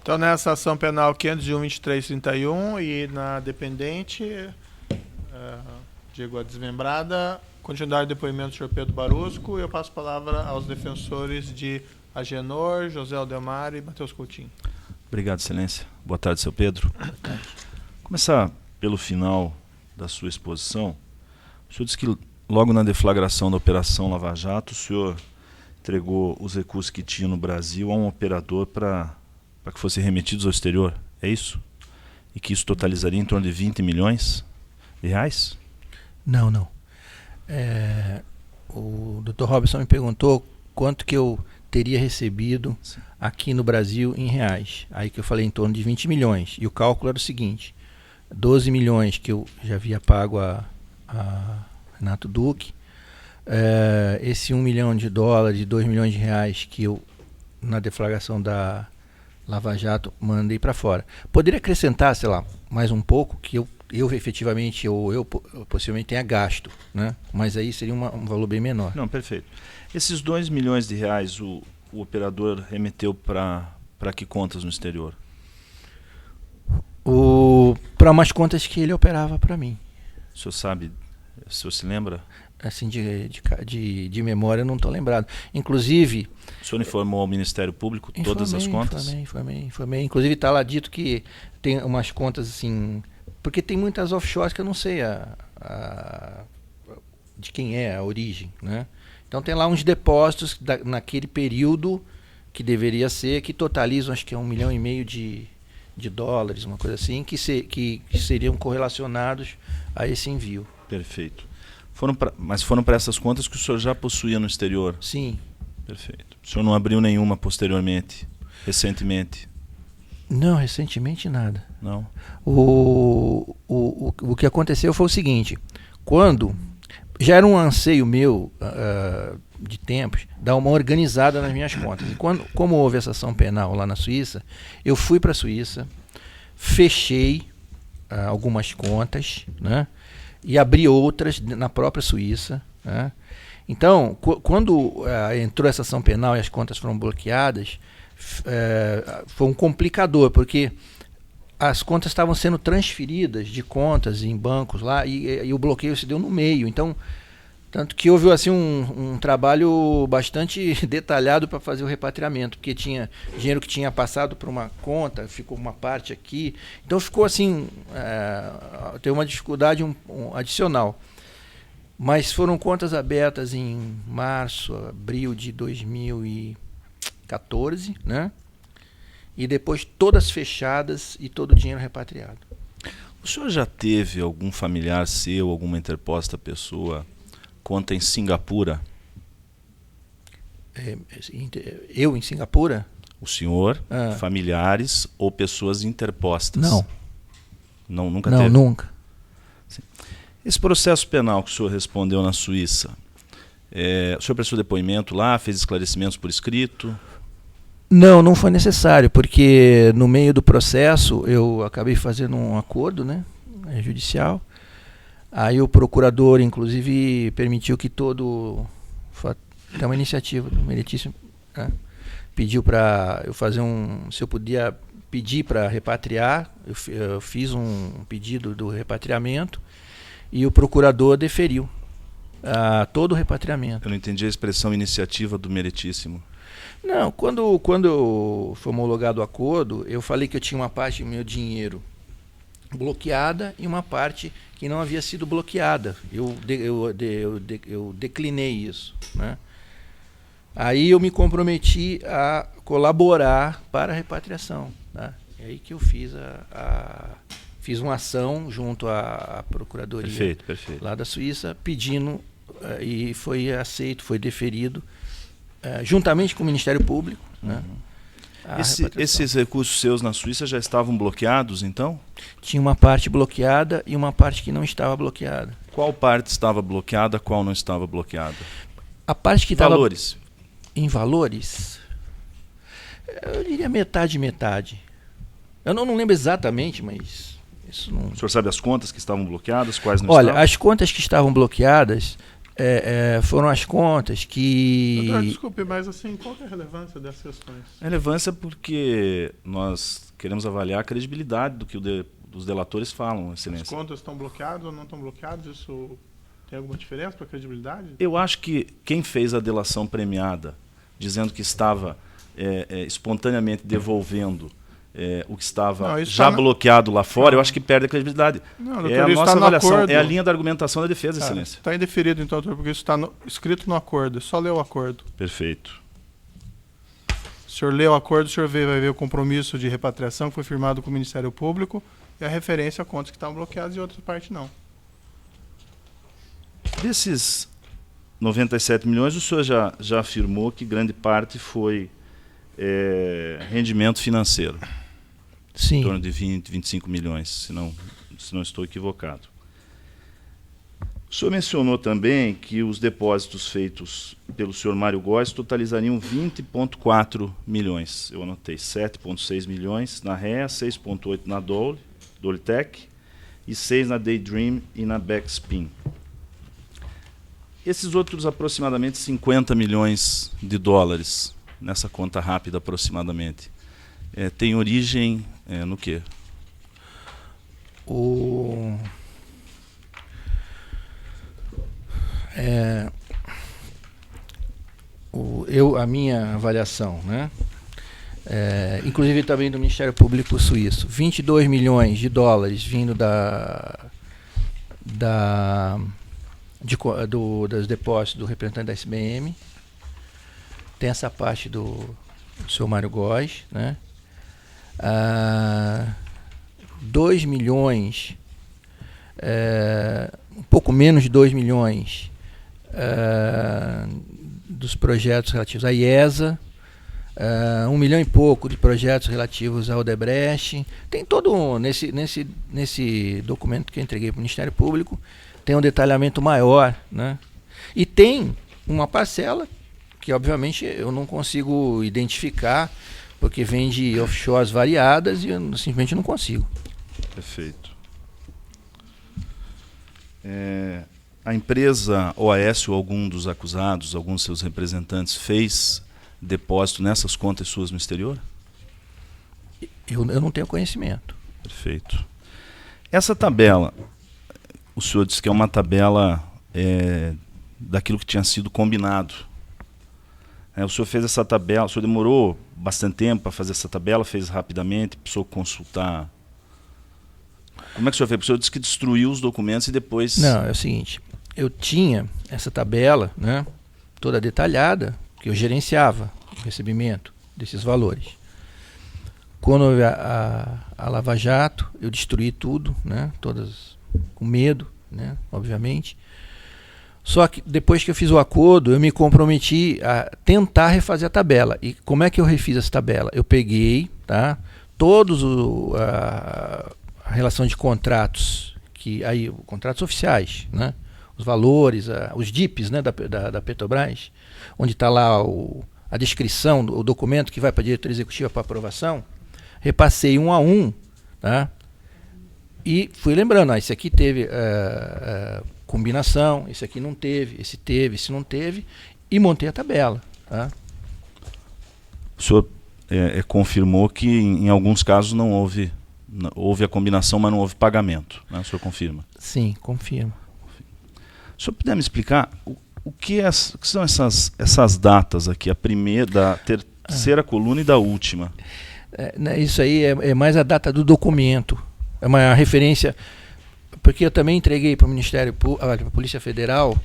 Então, nessa ação penal 501.2331 e na dependente, digo a desmembrada, continuidade do depoimento do senhor Pedro Barusco, e eu passo a palavra aos defensores de Agenor, José Aldemar e Matheus Coutinho. Obrigado, excelência. Boa tarde, seu Pedro. Começar pelo final da sua exposição. O senhor disse que logo na deflagração da Operação Lava Jato, o senhor entregou os recursos que tinha no Brasil a um operador para que fossem remetidos ao exterior. É isso? E que isso totalizaria em torno de 20 milhões de reais? Não. O Dr. Robson me perguntou quanto que eu teria recebido aqui no Brasil em reais. Aí que eu falei em torno de 20 milhões. E o cálculo era o seguinte: 12 milhões que eu já havia pago a Renato Duque, esse $1 milhão, 2 milhões de reais que eu, na deflagração da Lava Jato, mandei para fora. Poderia acrescentar, sei lá, mais um pouco, que eu efetivamente, ou eu possivelmente tenha gasto, né? Mas aí seria um valor bem menor. Não, perfeito. Esses 2 milhões de reais o operador remeteu para que contas no exterior? Para umas contas que ele operava para mim. O senhor sabe, o senhor se lembra? Assim, de memória eu não estou lembrado. Inclusive... O senhor informou ao Ministério Público todas as contas? Informei. Inclusive está lá dito que tem umas contas assim... Porque tem muitas offshores que eu não sei de quem é a origem, né? Então tem lá uns depósitos naquele período que deveria ser, que totalizam acho que é $1,5 milhão de dólares, uma coisa assim, que seriam correlacionados a esse envio. Perfeito. Mas foram para essas contas que o senhor já possuía no exterior? Sim. Perfeito. O senhor não abriu nenhuma posteriormente, recentemente? Não, recentemente nada. Não. O que aconteceu foi o seguinte: quando já era um anseio meu de tempos dar uma organizada nas minhas contas. E como houve essa ação penal lá na Suíça, eu fui para a Suíça, fechei algumas contas, né? E abri outras na própria Suíça, né? Então, quando entrou essa ação penal e as contas foram bloqueadas, foi um complicador, porque as contas estavam sendo transferidas de contas em bancos lá e o bloqueio se deu no meio. Então, tanto que houve assim um trabalho bastante detalhado para fazer o repatriamento, porque tinha dinheiro que tinha passado para uma conta, ficou uma parte aqui. Então ficou assim, tem uma dificuldade adicional. Mas foram contas abertas em março, abril de 2014, né? E depois todas fechadas e todo o dinheiro repatriado. O senhor já teve algum familiar seu, alguma interposta pessoa, conta em Singapura? Eu em Singapura? O senhor, familiares ou pessoas interpostas? Não. Nunca teve? Não, nunca. Sim. Esse processo penal que o senhor respondeu na Suíça, o senhor prestou depoimento lá, fez esclarecimentos por escrito? Não foi necessário, porque no meio do processo eu acabei fazendo um acordo, né, judicial. Aí o procurador, inclusive, permitiu que tem uma iniciativa do Meritíssimo, né, pediu para eu fazer se eu podia pedir para repatriar. Eu fiz um pedido do repatriamento e o procurador deferiu todo o repatriamento. Eu não entendi a expressão iniciativa do Meritíssimo. Não, quando foi homologado o acordo, eu falei que eu tinha uma parte do meu dinheiro bloqueada e uma parte que não havia sido bloqueada. Eu declinei isso, né? Aí eu me comprometi a colaborar para a repatriação, né? É aí que eu fiz fiz uma ação junto à Procuradoria perfeito. Lá da Suíça, pedindo, e foi aceito, foi deferido, juntamente com o Ministério Público, né? Esses recursos seus na Suíça já estavam bloqueados, então? Tinha uma parte bloqueada e uma parte que não estava bloqueada. Qual parte estava bloqueada, qual não estava bloqueada? A parte que estava... Valores? Em valores? Eu diria metade. Eu não lembro exatamente, mas... isso não... O senhor sabe as contas que estavam bloqueadas, quais não estavam? Olha, as contas que estavam bloqueadas foram as contas que... Doutor, desculpe, mas assim, qual que é a relevância dessas questões? Relevância porque nós queremos avaliar a credibilidade do que os delatores falam, As Excelência. contas estão bloqueadas ou não estão bloqueadas? Isso tem alguma diferença para a credibilidade? Eu acho que quem fez a delação premiada, dizendo que estava espontaneamente devolvendo o que estava Não, isso já tá bloqueado lá fora, Não. eu acho que perde a credibilidade. Não, doutor, É a isso nossa tá no avaliação, acordo. é a linha da argumentação da defesa, Excelência. Está indeferido então, doutor, porque isso está escrito no acordo. É só ler o acordo. Perfeito. O senhor lê o acordo, o senhor vai ver o compromisso de repatriação que foi firmado com o Ministério Público e a referência a contas que estavam bloqueadas e outra parte não. Desses 97 milhões, o senhor já afirmou que grande parte foi rendimento financeiro. Em Sim. torno de 20, 25 milhões, se não estou equivocado. O senhor mencionou também que os depósitos feitos pelo senhor Mário Góes totalizariam 20,4 milhões. Eu anotei 7,6 milhões na REA, 6,8 na Dolitec e 6 na Daydream e na Backspin. Esses outros aproximadamente 50 milhões de dólares, nessa conta rápida aproximadamente, tem origem no quê? A minha avaliação, né? Inclusive também do Ministério Público Suíço, 22 milhões de dólares vindo dos depósitos do representante da SBM. Tem essa parte do senhor Mário Góes, né? 2 milhões, um pouco menos de 2 milhões dos projetos relativos à IESA, 1 milhão e pouco de projetos relativos à Odebrecht. Tem todo, nesse documento que eu entreguei para o Ministério Público, tem um detalhamento maior, né? E tem uma parcela que obviamente eu não consigo identificar, porque vem de offshores variadas e eu simplesmente não consigo. Perfeito. A empresa OAS ou algum dos acusados, alguns de seus representantes, fez depósito nessas contas suas no exterior? Eu não tenho conhecimento. Perfeito. Essa tabela, o senhor disse que é uma tabela daquilo que tinha sido combinado. O senhor fez essa tabela, o senhor demorou bastante tempo para fazer essa tabela, fez rapidamente, precisou consultar. Como é que o senhor fez? O senhor disse que destruiu os documentos e depois... Não, é o seguinte, eu tinha essa tabela, né, toda detalhada, que eu gerenciava o recebimento desses valores. Quando houve a Lava Jato, eu destruí tudo, né, todas com medo, né, obviamente. Só que depois que eu fiz o acordo, eu me comprometi a tentar refazer a tabela. E como é que eu refiz essa tabela? Eu peguei, tá, todos a relação de contratos, contratos oficiais, né, os valores, os DIPs, né, da Petrobras, onde está lá a descrição, o documento que vai para a diretoria executiva para aprovação, repassei um a um, tá, e fui lembrando, esse aqui teve combinação, esse aqui não teve, esse não teve, e montei a tabela. Tá? O senhor confirmou que em alguns casos não houve a combinação, mas não houve pagamento, né? O senhor confirma? Sim, confirmo. O senhor puder me explicar o que são essas datas aqui, a primeira, da terceira coluna e da última? Isso aí é mais a data do documento, é uma referência, porque eu também entreguei para o Ministério Público, para a Polícia Federal,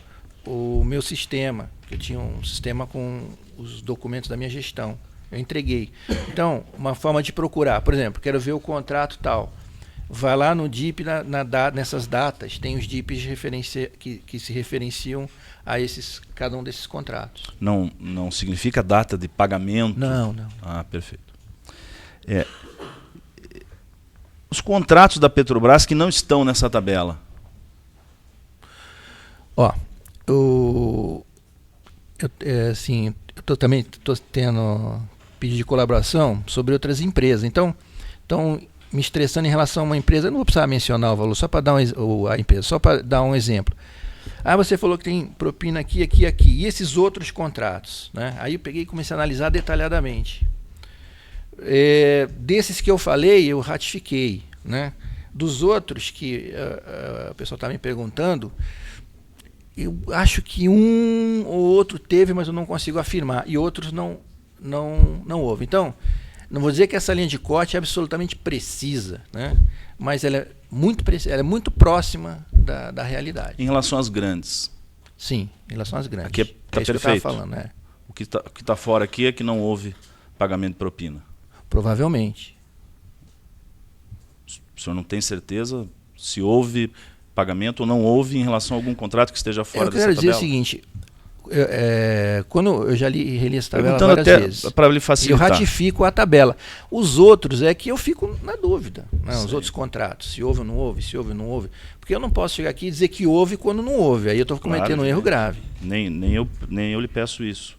o meu sistema, que eu tinha um sistema com os documentos da minha gestão. Eu entreguei. Então, uma forma de procurar, por exemplo, quero ver o contrato tal. Vai lá no DIP, nessas datas, tem os DIPs que se referenciam a cada um desses contratos. Não significa data de pagamento? Não. Ah, perfeito. Os contratos da Petrobras que não estão nessa tabela? Eu também estou tendo pedido de colaboração sobre outras empresas. Então me estressando em relação a uma empresa, eu não vou precisar mencionar o valor, só para dar a empresa, só para dar um exemplo. Ah, você falou que tem propina aqui, aqui, aqui. E esses outros contratos? Né? Aí eu peguei e comecei a analisar detalhadamente. Desses que eu falei, eu ratifiquei. Né? Dos outros que a pessoa está me perguntando, eu acho que um ou outro teve, mas eu não consigo afirmar. E outros não houve. Então, não vou dizer que essa linha de corte é absolutamente precisa, né? Mas ela é muito próxima da realidade. Em relação às grandes? Sim, em relação às grandes. Aqui está isso perfeito. Que eu estava falando, né? O que está fora aqui é que não houve pagamento de propina. Provavelmente. O senhor não tem certeza se houve pagamento ou não houve em relação a algum contrato que esteja fora dessa tabela? Eu quero dizer o seguinte, quando eu já reli essa tabela Perguntando várias vezes, para lhe facilitar. eu ratifico a tabela. Os outros é que eu fico na dúvida, né? Os outros contratos, se houve ou não houve, se houve ou não houve. Porque eu não posso chegar aqui e dizer que houve quando não houve. Aí eu estou cometendo um erro grave. Nem eu lhe peço isso.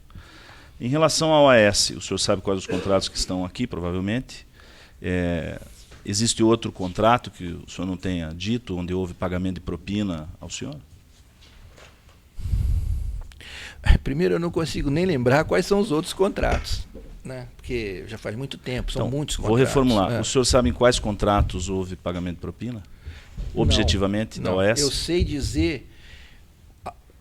Em relação ao AS, o senhor sabe quais os contratos que estão aqui, provavelmente. Existe outro contrato que o senhor não tenha dito, onde houve pagamento de propina ao senhor? Primeiro, eu não consigo nem lembrar quais são os outros contratos, né? Porque já faz muito tempo, são muitos contratos. Vou reformular. O senhor sabe em quais contratos houve pagamento de propina? Objetivamente, não, da OAS? Eu sei dizer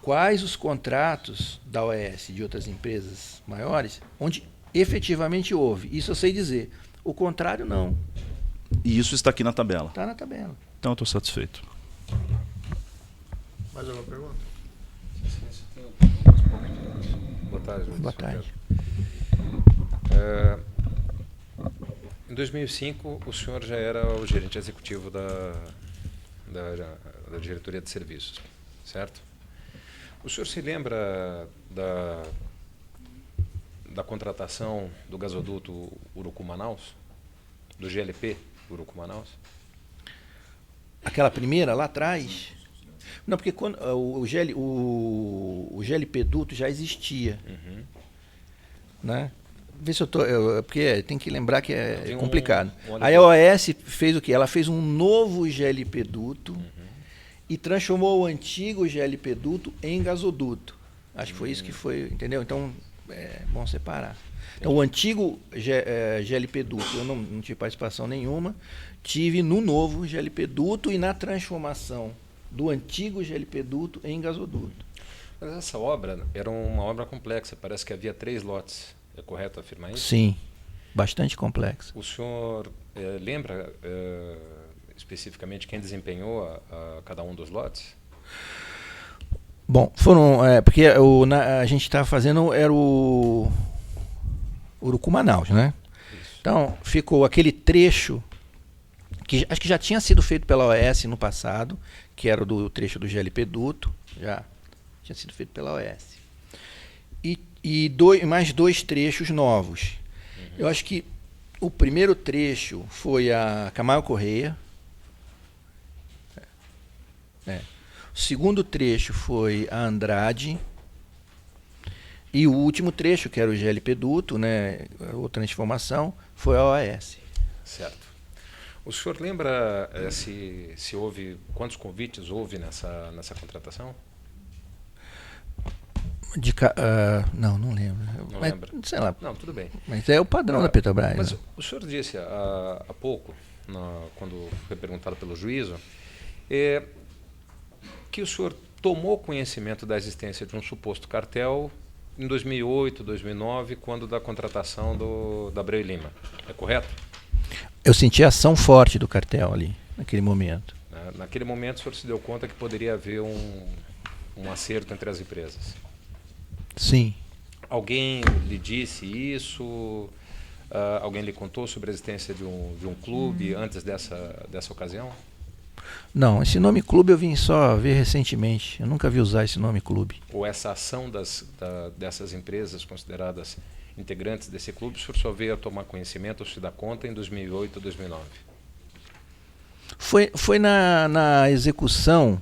quais os contratos da OAS e de outras empresas maiores, onde efetivamente houve. Isso eu sei dizer. O contrário, não. E isso está aqui na tabela? Está na tabela. Então eu estou satisfeito. Mais alguma pergunta? Boa tarde. Boa tarde. Em 2005, o senhor já era o gerente executivo da diretoria de serviços, certo? O senhor se lembra da contratação do gasoduto Urucu-Manaus? Do GLP Urucu-Manaus? Aquela primeira lá atrás? Não, porque quando, o GLP duto já existia. Uhum. Né? Vê se eu tô, porque tem que lembrar que é complicado. Um Aí a OAS fez o quê? Ela fez um novo GLP duto e transformou o antigo GLP duto em gasoduto. Acho que foi isso que foi, entendeu? Então, é bom separar. Então, o antigo GLP duto, eu não tive participação nenhuma, tive no novo GLP duto e na transformação do antigo GLP duto em gasoduto. Mas essa obra era uma obra complexa, parece que havia 3 lotes. É correto afirmar isso? Sim, bastante complexo. O senhor lembra especificamente quem desempenhou a cada um dos lotes? Bom, foram. Porque a gente estava fazendo, era o Urucu-Manaus, né? Isso. Então, ficou aquele trecho, que acho que já tinha sido feito pela OAS no passado, que era do trecho do GLP duto, já tinha sido feito pela OAS. E mais 2 trechos novos. Eu acho que o primeiro trecho foi a Camargo Correia. O segundo trecho foi a Andrade. E o último trecho, que era o GLP duto, né, ou transformação, foi a OAS. Certo. O senhor lembra se houve, quantos convites houve nessa contratação? Não lembro. Não mas, lembra? sei lá. Não, tudo bem. Mas é o padrão da Petrobras. Mas né? o senhor disse há pouco, quando foi perguntado pelo juízo, que o senhor tomou conhecimento da existência de um suposto cartel em 2008, 2009, quando da contratação da Abreu e Lima. É correto? Eu senti a ação forte do cartel ali, naquele momento. Naquele momento o senhor se deu conta que poderia haver um acerto entre as empresas. Sim. Alguém lhe disse isso? Alguém lhe contou sobre a existência de um clube antes dessa ocasião? Não, esse nome clube eu vim só ver recentemente. Eu nunca vi usar esse nome clube. Ou essa ação dessas empresas consideradas integrantes desse clube, o senhor só veio a tomar conhecimento ou se dar conta em 2008 ou 2009? Foi na execução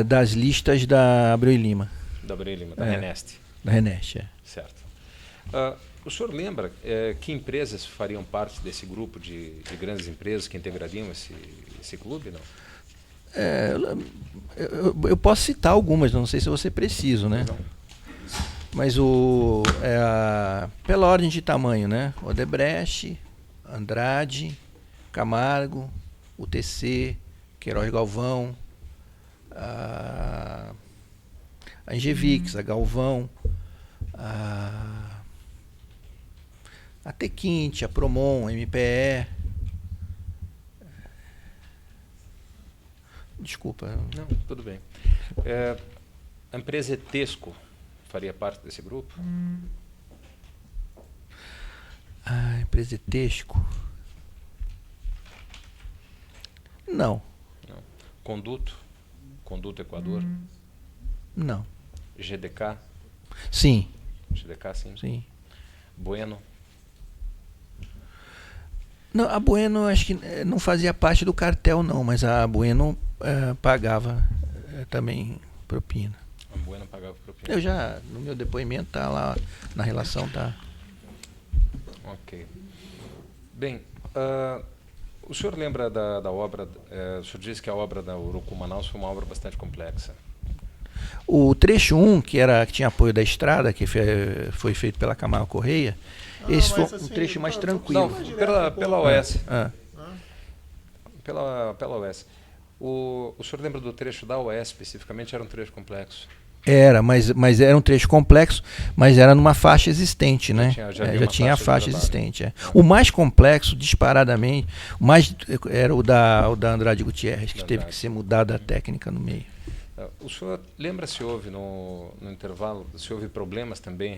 das listas da Abreu e Lima. Da Abreu e Lima, da Reneste. Da Reneste, Certo. O senhor lembra que empresas fariam parte desse grupo de grandes empresas que integrariam esse clube, não? Eu posso citar algumas, não sei se você preciso, né? Mas pela ordem de tamanho, né? Odebrecht, Andrade, Camargo, UTC, Queiroz Galvão, a Engevix, a Galvão, a Tequinte, a Promon, a MPE. Desculpa. Não, tudo bem. A empresa Etesco faria parte desse grupo? A empresa Etesco? Não. Não. Conduto Equador? Não. GDK? Sim. GDK, sim. Sim. Bueno? Não, a Bueno acho que não fazia parte do cartel, não, mas a Bueno pagava também propina. A Bueno pagava propina? Eu já, no meu depoimento, tá lá na relação, tá. Ok. Bem, o senhor lembra da obra, o senhor disse que a obra da Urucu-Manaus foi uma obra bastante complexa. O trecho 1, que tinha apoio da estrada, que foi feito pela Camargo Correia, esse foi um trecho mais tranquilo. Não, pela OS. Ah. Pela OS. O senhor lembra do trecho da OS, especificamente, era um trecho complexo? Era, mas era um trecho complexo, mas era numa faixa existente, né? Já tinha a faixa existente. O mais complexo, disparadamente, era o da Andrade Gutierrez, que teve que ser mudada a técnica no meio. O senhor lembra se houve no intervalo, se houve problemas também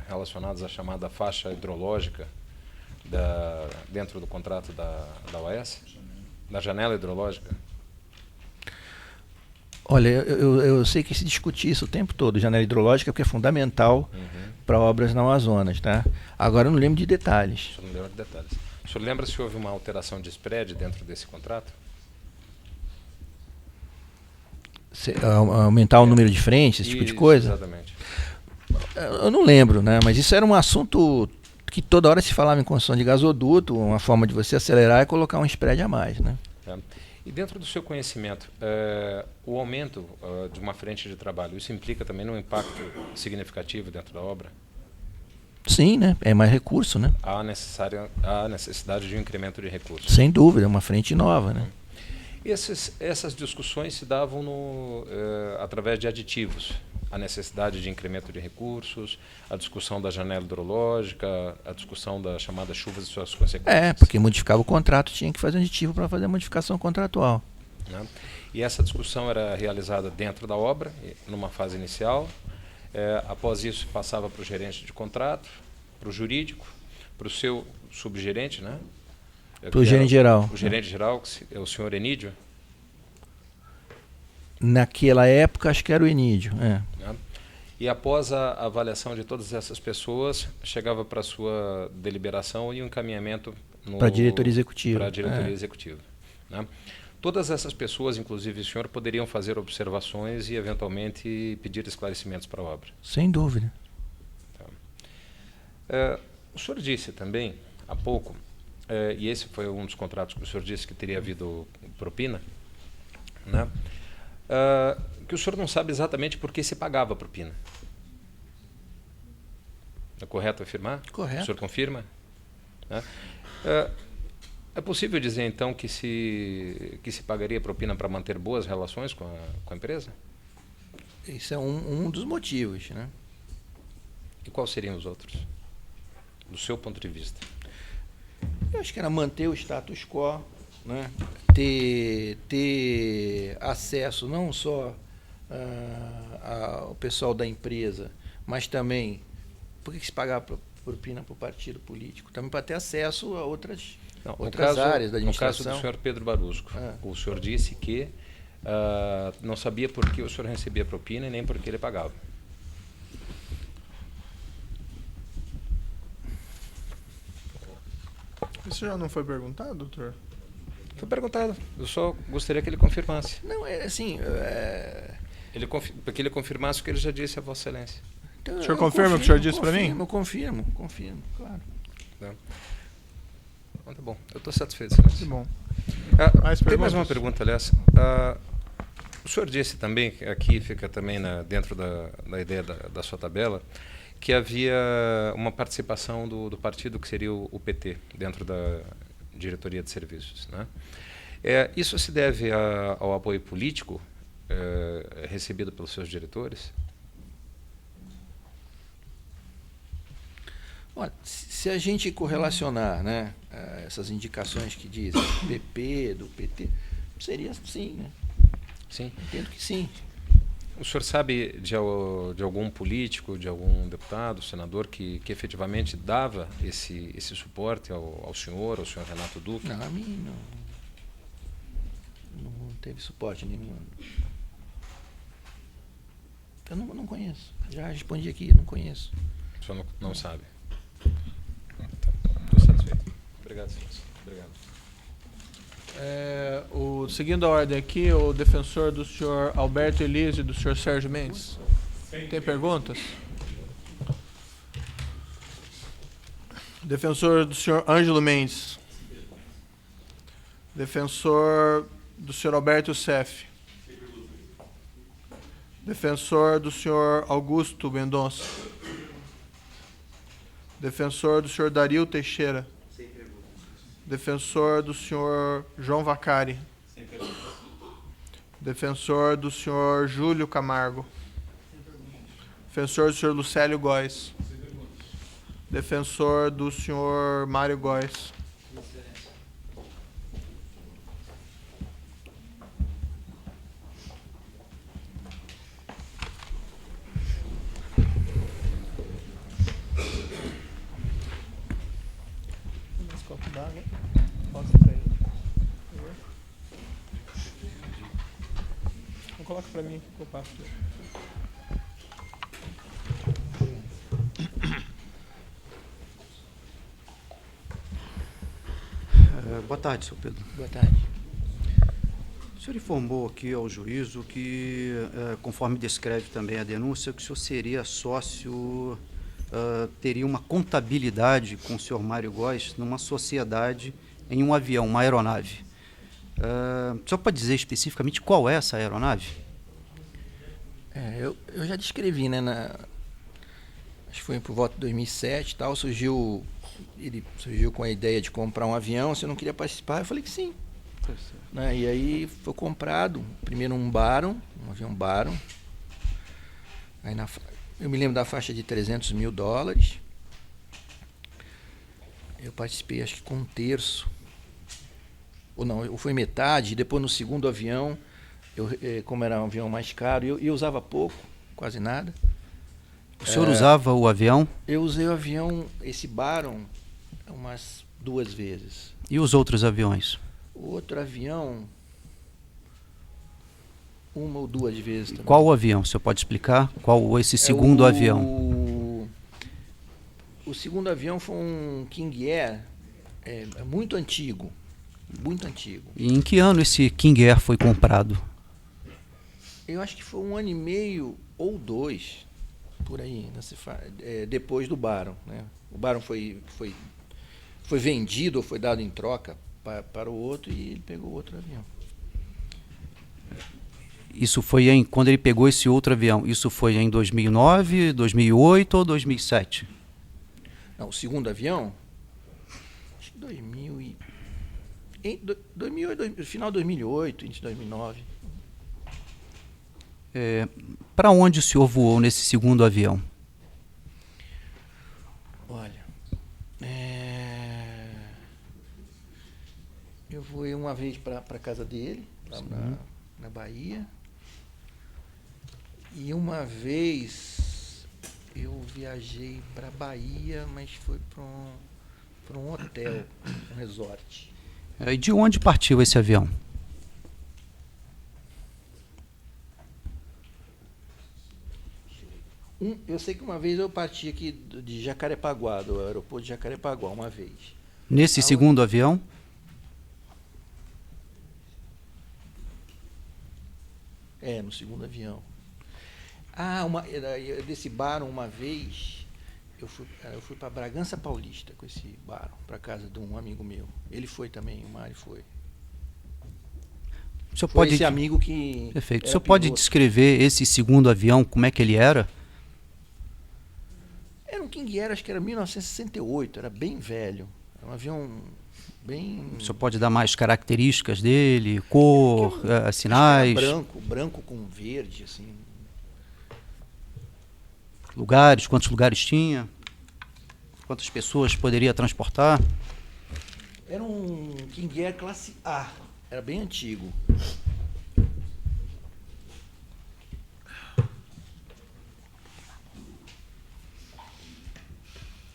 relacionados à chamada faixa hidrológica dentro do contrato da OS? Da janela hidrológica? Olha, eu sei que se discute isso o tempo todo, janela hidrológica, porque é fundamental para obras não Amazonas, tá? Agora eu não lembro de detalhes. O senhor não lembra de detalhes. O senhor lembra se houve uma alteração de spread dentro desse contrato? Aumentar o número de frentes, esse tipo de coisa? Exatamente. Eu não lembro, né? Mas isso era um assunto que toda hora se falava em construção de gasoduto, uma forma de você acelerar é colocar um spread a mais, né? E dentro do seu conhecimento, o aumento de uma frente de trabalho, isso implica também um impacto significativo dentro da obra? Sim, né? É mais recurso, né? Há necessidade de um incremento de recursos. Sem dúvida, é uma frente nova, né? Essas discussões se davam através de aditivos. A necessidade de incremento de recursos, a discussão da janela hidrológica, a discussão da chamada chuvas e suas consequências. Porque modificava o contrato, tinha que fazer aditivo para fazer a modificação contratual. Né? E essa discussão era realizada dentro da obra, numa fase inicial. Após isso, passava para o gerente de contrato, para o jurídico, para o seu subgerente, né? Para o gerente geral. O gerente geral, que é o senhor Enídio. Naquela época, acho que era o Enídio. Né? E após a avaliação de todas essas pessoas, chegava para a sua deliberação e um encaminhamento para a diretoria executiva. Para a diretoria executiva. Né? Todas essas pessoas, inclusive o senhor, poderiam fazer observações e, eventualmente, pedir esclarecimentos para a obra. Sem dúvida. O senhor disse também, há pouco, e esse foi um dos contratos que o senhor disse que teria havido propina, né? Que o senhor não sabe exatamente por que se pagava a propina. É correto afirmar? Correto. O senhor confirma? Né? É possível dizer, então, que se pagaria propina para manter boas relações com a empresa? Isso é um dos motivos, né? E quais seriam os outros, do seu ponto de vista? Eu acho que era manter o status quo, né? Ter acesso não só ao pessoal da empresa, mas também, por que se pagava propina para o partido político? Também para ter acesso a outras áreas da administração. No caso do senhor Pedro Barusco, o senhor disse que não sabia por que o senhor recebia propina e nem por que ele pagava. Isso já não foi perguntado, doutor? Foi perguntado. Eu só gostaria que ele confirmasse. Não, é assim... Porque ele confirmasse o que ele já disse a Vossa Excelência. Então, o senhor confirma o que o senhor disse para mim? Eu confirmo, claro. Não. Então, tá bom, eu estou satisfeito, Excelência. Que bom. Tem mais uma pergunta, aliás. O senhor disse também, que aqui fica também dentro da ideia da sua tabela, que havia uma participação do partido que seria o PT dentro da diretoria de serviços, né? Isso se deve ao apoio político recebido pelos seus diretores? Olha, se a gente correlacionar, né, essas indicações que dizem do PP, do PT, seria sim, né? Sim. Entendo que sim. O senhor sabe de algum político, de algum deputado, senador que efetivamente dava esse suporte ao senhor Renato Duque? Não, a mim não teve suporte nenhum. Eu não conheço. Já respondi aqui, não conheço. O senhor não sabe? Estou satisfeito. Obrigado, senhor. Obrigado. Seguindo a ordem aqui, o defensor do senhor Alberto Elise e do senhor Sérgio Mendes. Tem perguntas? Defensor do senhor Ângelo Mendes. Defensor do senhor Alberto Seff. Defensor do senhor Augusto Mendonça. Defensor do senhor Dario Teixeira. Defensor do senhor João Vacari. Defensor do senhor Júlio Camargo. Defensor do senhor Lucélio Góes. Defensor do senhor Mário Góes. Coloca para mim que eu passo. Boa tarde, senhor Pedro. Boa tarde. O senhor informou aqui ao juízo que, conforme descreve também a denúncia, que o senhor seria sócio, teria uma contabilidade com o senhor Mário Góes numa sociedade em um avião, uma aeronave. O senhor pode dizer especificamente qual é essa aeronave? Eu já descrevi, né? Acho que foi por volta de 2007 e tal, ele surgiu com a ideia de comprar um avião, se eu não queria participar, eu falei que sim. Né? E aí foi comprado, primeiro um avião Baron. Aí eu me lembro da faixa de $300 mil. Eu participei acho que com um terço. Ou foi metade, e depois no segundo avião, como era um avião mais caro, eu usava pouco, quase nada. O senhor usava o avião? Eu usei o avião, esse Baron, umas 2 vezes. E os outros aviões? O outro avião, 1 ou 2 vezes também. Qual o avião? O senhor pode explicar? Qual esse segundo avião? O segundo avião foi um King Air, muito antigo. Muito antigo. E em que ano esse King Air foi comprado? Eu acho que foi 1 ano e meio ou 2, por aí, depois do Baron, né? O Baron foi vendido ou foi dado em troca para o outro e ele pegou outro avião. Isso foi quando ele pegou esse outro avião, isso foi em 2009, 2008 ou 2007? Não, o segundo avião, acho que 2008, final de 2008, início de 2009. Para onde o senhor voou nesse segundo avião? Olha, eu voei uma vez para a casa dele, lá na Bahia, e uma vez eu viajei para Bahia, mas foi para um hotel, um resort. E de onde partiu esse avião? Eu sei que uma vez eu parti aqui de Jacarepaguá, do aeroporto de Jacarepaguá, uma vez. Nesse segundo avião? No segundo avião. Desse Baron, uma vez, eu fui para Bragança Paulista com esse Baron, para casa de um amigo meu. Ele foi também, o Mário foi. O senhor Foi pode, esse amigo que... perfeito. O era senhor pode piloto. descrever esse segundo avião, como é que ele era? Era um King Air, acho que era 1968, era bem velho. Era um avião bem... O senhor pode dar mais características dele, cor, Acho que era sinais, branco com verde, assim. lugares, quantos lugares tinha? Quantas pessoas poderia transportar? Era um King Air classe A, era bem antigo.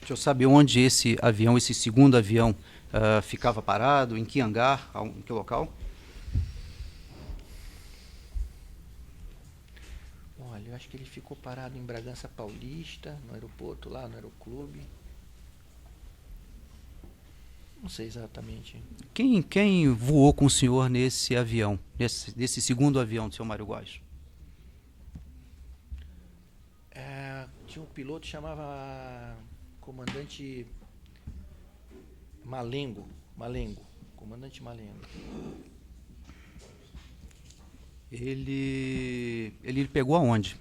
O senhor sabe onde esse avião, esse segundo avião, ficava parado? Em que hangar? Em que local? Olha, eu acho que ele ficou parado em Bragança Paulista, no aeroporto lá, no aeroclube. Não sei exatamente. Quem voou com o senhor nesse avião, nesse segundo avião do senhor Mário Góes? Tinha um piloto que chamava comandante Malengo. Comandante Malengo. Ele pegou aonde?